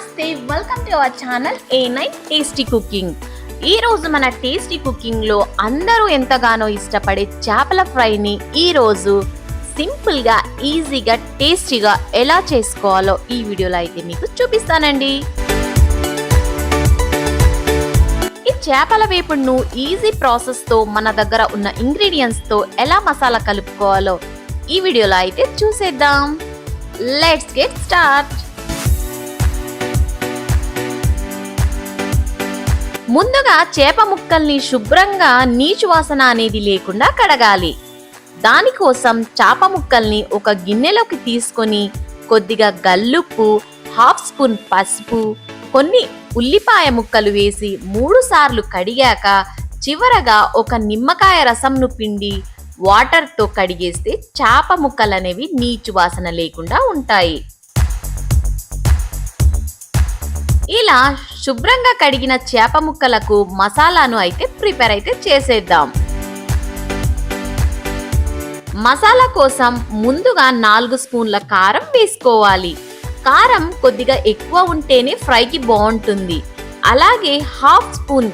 నమస్తే, welcome to our channel A9 tasty cooking. ఈ రోజు మన టేస్టీ కుకింగ్ లో అందరూ ఎంతగానో ఇష్టపడే చేపల ఫ్రైని ఈ రోజు సింపుల్ గా ఈజీగా టేస్టీగా ఎలా చేసుకోవాలో ఈ వీడియోలో అయితే మీకు చూపిస్తానండి. ఈ చేపల వేపుడును ఈజీ ప్రాసెస్ తో మన దగ్గర ఉన్న ఇంగ్రీడియంట్స్ తో ఎలా మసాలా కలుపుకోవాలో ఈ వీడియోలో అయితే చూసేద్దాం. Let's get start. ముందుగా చేప ముక్కల్ని శుభ్రంగా నీచు వాసన అనేది లేకుండా కడగాలి. దానికోసం చేప ముక్కల్ని ఒక గిన్నెలోకి తీసుకొని కొద్దిగా గల్లుప్పు, హాఫ్ స్పూన్ పసుపు, కొన్ని ఉల్లిపాయ ముక్కలు వేసి 3 సార్లు కడిగాక చివరగా ఒక నిమ్మకాయ రసంను పిండి వాటర్తో కడిగేస్తే చేప ముక్కలు అనేవి నీచు వాసన లేకుండా ఉంటాయి. ఇలా శుభ్రంగా కడిగిన చేప ముక్కలకు మసాలాను అయితే ప్రిపేర్ అయితే చేసేద్దాం. మసాలా కోసం ముందుగా 4 స్పూన్ల కారం వేసుకోవాలి. కారం కొద్దిగా ఎక్కువ ఉంటేనే ఫ్రైకి బాగుంటుంది. అలాగే హాఫ్ స్పూన్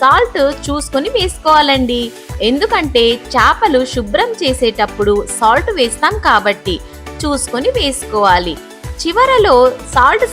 సాల్ట్ చూసుకొని వేసుకోవాలండి. ఎందుకంటే చేపలు శుభ్రం చేసేటప్పుడు సాల్ట్ వేస్తాం కాబట్టి చూసుకొని వేసుకోవాలి. చివరలో సాల్ట్